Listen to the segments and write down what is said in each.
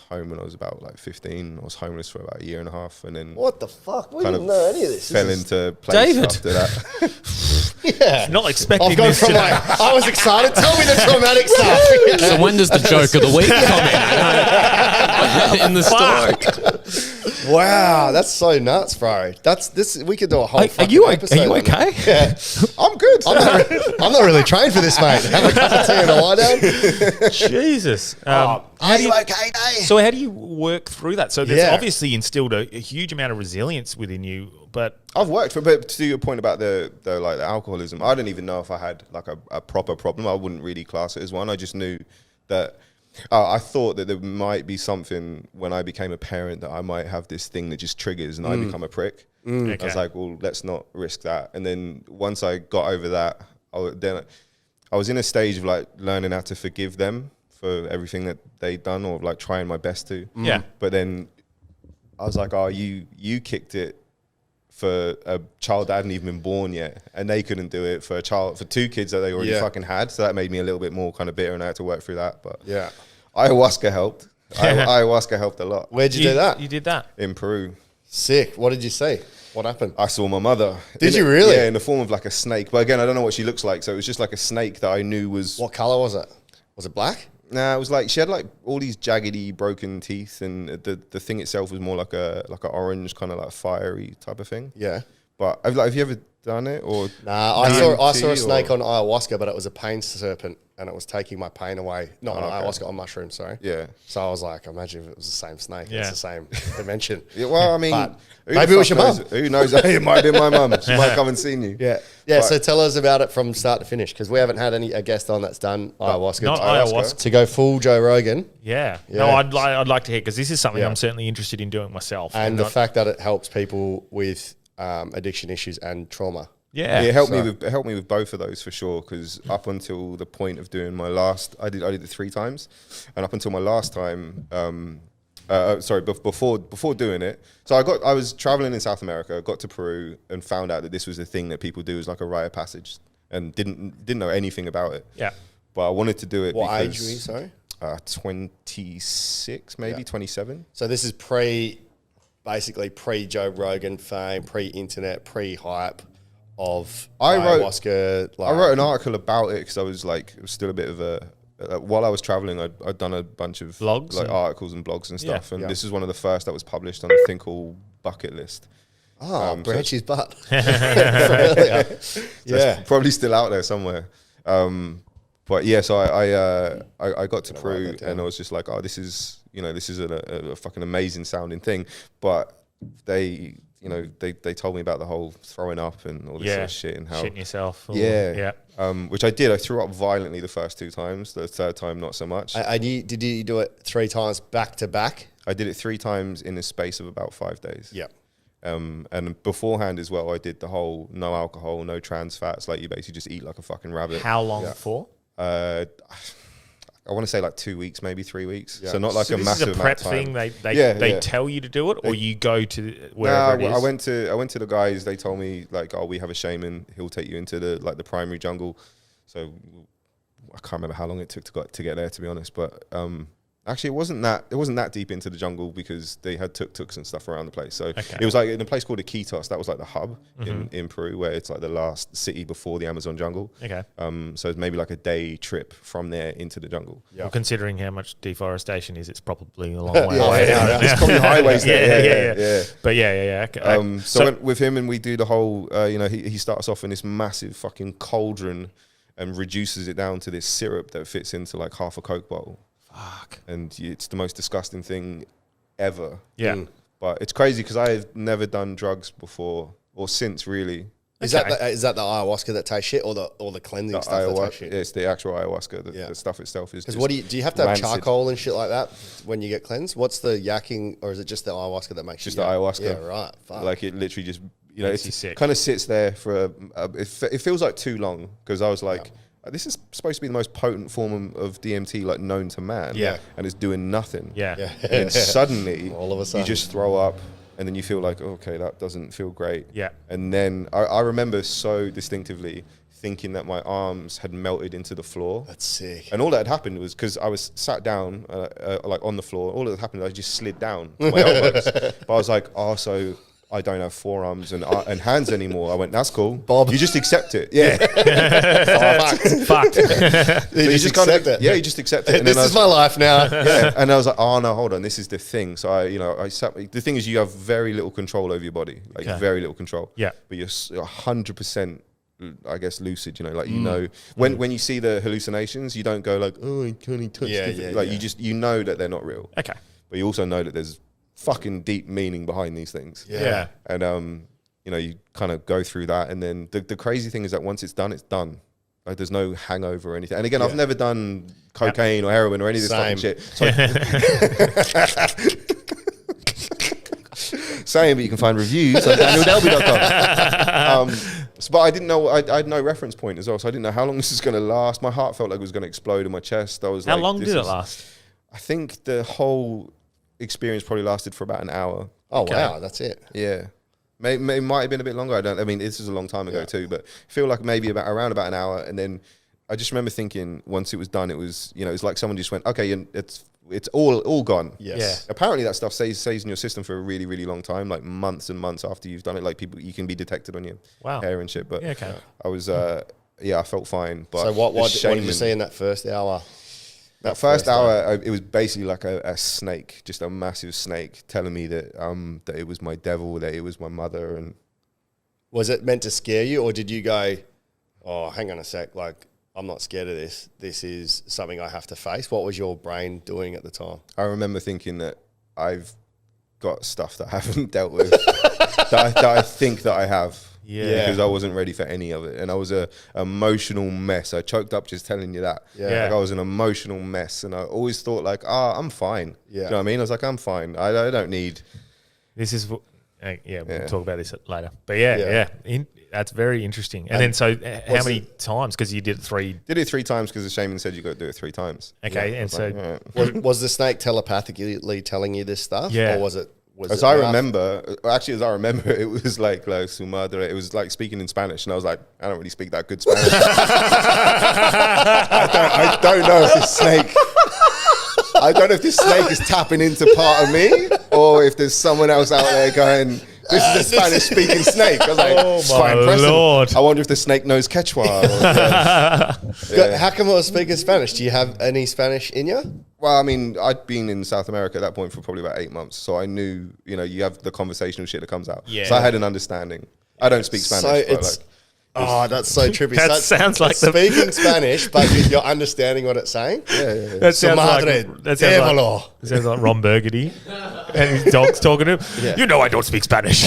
home when I was about like 15. I was homeless for about a year and a half, and then what the fuck? We didn't know any of this. Fell into place David. after that. Yeah, Not expecting I've gone this from today. like, I was excited. Tell me the traumatic stuff. So when does the joke of the week come in the story? Wow, that's so nuts, bro. That's this. We could do a whole. Are you episode on it. okay? Yeah, I'm good. I'm not really trained for this, mate. Have a cup of tea and a lie down. Jesus. Are you okay, Dave? So how do you work through that? So there's Yeah. obviously instilled a huge amount of resilience within you, but I've worked for, but to your point about the alcoholism, I don't even know if I had like a proper problem. I wouldn't really class it as one. I just knew that I thought that there might be something when I became a parent that I might have this thing that just triggers and I become a prick. I was like, well, let's not risk that. And then once I got over that, I was in a stage of like learning how to forgive them for everything that they'd done, or like trying my best to. Yeah. But then I was like, oh, you kicked it for a child that hadn't even been born yet, and they couldn't do it for two kids that they already fucking had. So that made me a little bit more kind of bitter, and I had to work through that. But Yeah. ayahuasca helped. Ayahuasca helped a lot. Where'd you do that? You did that. In Peru. Sick. What did you see? What happened? I saw my mother. Did you really? Yeah, in the form of like a snake. But again, I don't know what she looks like. So it was just like a snake that I knew was... What color was it? Was it black? Nah, it was like, she had like all these jaggedy broken teeth, and the thing itself was more like a orange kind of like fiery type of thing. Yeah. But have you ever done it or? Nah, I saw a snake on ayahuasca, but it was a pain serpent, and it was taking my pain away. Not on ayahuasca, on mushroom, sorry. Yeah. So I was like, imagine if it was the same snake. Yeah. It's the same dimension. Yeah, well, I mean, But who maybe the it was fuck your knows? mum. Who knows? It might have been my mum. She might come and seen you. Yeah. Yeah, But- so tell us about it from start to finish, because we haven't had a guest on that's done ayahuasca. Not ayahuasca. To go full Joe Rogan, Yeah. Yeah. No, I'd like to hear, because this is something Yeah. I'm certainly interested in doing myself. and the fact that it helps people with addiction issues and trauma. Yeah. It helped me with both of those for sure. Because up until the point of doing my last, I did it 3 times, and up until my last time, before doing it, so I was traveling in South America, got to Peru, and found out that this was a thing that people do as like a rite of passage, and didn't know anything about it. Yeah. But I wanted to do it. What because, age were you, sorry? 26, maybe 27. So this is basically pre-Joe Rogan fame, pre-internet, pre-hype of ayahuasca. I wrote an article about it because I was like, it was still a bit of a, while I was traveling, I'd done a bunch of Blogs like and- articles and blogs and stuff. And Yeah. this is one of the first that was published on a thing called Bucket List. Oh, so Branchy's butt. So Yeah. it's probably still out there somewhere. But yeah, so I got to Peru, write that down. and I was just like, oh, this is a fucking amazing sounding thing. But they told me about the whole throwing up and all this sort of shit, and how shitting yourself. yeah. Which I did. I threw up violently the first 2 times. The third time, not so much. Did you do it 3 times back to back? I did it 3 times in the space of about 5 days. Yeah. And beforehand as well, I did the whole no alcohol, no trans fats. Like, you basically just eat like a fucking rabbit. How long for? I want to say like 2 weeks, maybe 3 weeks. Yeah. So not like So a this massive is a prep amount of time. thing. Yeah, They yeah. tell you to do it, or you go to wherever it is. I went to the guys. They told me like, oh, we have a shaman. He'll take you into the primary jungle. So I can't remember how long it took to get there, to be honest. But actually, it wasn't that deep into the jungle, because they had tuk-tuks and stuff around the place. So it was like in a place called Iquitos. That was like the hub in Peru, where it's like the last city before the Amazon jungle. Okay. So it's maybe like a day trip from there into the jungle. Yeah. Well, considering how much deforestation is, it's probably a long way away. There's probably highways there. Yeah. But yeah. Okay. So I went with him, and we do the whole, he starts off in this massive fucking cauldron and reduces it down to this syrup that fits into like half a Coke bottle. Fuck. And it's the most disgusting thing ever. Yeah. But it's crazy because I've never done drugs before or since, really. Is that the ayahuasca that tastes shit, or the cleansing The stuff that tastes shit? it's the actual ayahuasca. The, Yeah. the stuff itself is Because just do you have to have rancid. charcoal and shit like that when you get cleansed? What's the yakking, or is it just the ayahuasca that makes Just you the yak? ayahuasca. Yeah, right. Fuck. Like, it literally just, Makes you it sick. kind of sits there for it feels like too long, because I was like, this is supposed to be the most potent form of DMT like known to man. Yeah. And it's doing nothing. Yeah. And then suddenly, All of a sudden. you just throw up, and then you feel like, okay, that doesn't feel great. Yeah. And then I remember so distinctively thinking that my arms had melted into the floor. That's sick. And all that had happened was because I was sat down, like on the floor. All that had happened, I just slid down to my elbows. But I was like, oh, so I don't have forearms and hands anymore. I went, that's cool, Bob. You just accept it. Yeah. Fucked. You just accept it. Yeah, you just accept it. And This is my life now. yeah, and I was like, oh no, hold on, this is the thing. So I sat. The thing is, you have very little control over your body, like very little control. Yeah, but you're 100%. I guess lucid, like when you see the hallucinations, you don't go like, oh, I can't touch this. Like you know that they're not real. Okay. But you also know that there's fucking deep meaning behind these things. Yeah. And you kind of go through that, and then the crazy thing is that once it's done, it's done. Like there's no hangover or anything. And again, I've never done cocaine or heroin or any of this fucking shit. Same, but you can find reviews on DanielDelby.com. But I didn't know, I had no reference point as well, so I didn't know how long this is going to last. My heart felt like it was going to explode in my chest. I was How like, long did it last? I think the whole experience probably lasted for about an hour. Oh, wow, that's it. Yeah. It might have been a bit longer. I mean, this is a long time ago too, but I feel like maybe around about an hour. And then I just remember thinking once it was done, it was, it's like someone just went, okay, it's all gone. Yes. Yeah. Apparently that stuff stays in your system for a really, really long time, like months and months after you've done it. Like you can be detected on your hair and shit. But I was, I felt fine. But so what did you see in that first hour? That first hour, it was basically like a snake, just a massive snake, telling me that that it was my devil, that it was my mother. And was it meant to scare you, or did you go, oh, hang on a sec, like, I'm not scared of this. This is something I have to face. What was your brain doing at the time? I remember thinking that I've got stuff that I haven't dealt with, that I think that I have. Yeah. Because I wasn't ready for any of it. And I was an emotional mess. I choked up just telling you that. Yeah. Like I was an emotional mess. And I always thought like, I'm fine. Yeah. You know what I mean? I was like, I'm fine. I don't need... This is... we'll talk about this later. But that's very interesting. And then so how many times? Because you did it three... Did it 3 times because the shaman said you got to do it 3 times. Okay, and so... Like, was the snake telepathically telling you this stuff? Yeah. Or was it... As I remember, it was like su madre. It was like speaking in Spanish, and I was like, I don't really speak that good Spanish. I don't know if this snake. I don't know if this snake is tapping into part of me, or if there's someone else out there going, "This is a Spanish-speaking snake." I was like, it's quite impressive. Lord. I wonder if the snake knows Quechua. How come I was speaking Spanish? Do you have any Spanish in you? Well, I mean, I'd been in South America at that point for probably about 8 months, so I knew, you have the conversational shit that comes out. Yeah. So I had an understanding. I don't speak Spanish. So but it's... that's so trippy. That so sounds like speaking Spanish, but you're understanding what it's saying. Yeah. That sounds Madre, sounds like Ron Burgundy and his dog's talking to him. Yeah. You know I don't speak Spanish.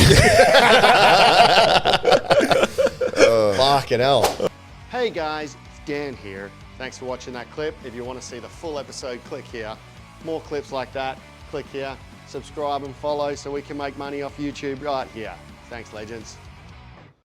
Fucking hell. Hey guys, it's Dan here. Thanks for watching that clip. If you want to see the full episode, click here. More clips like that, click here. Subscribe and follow so we can make money off YouTube right here. Thanks, legends.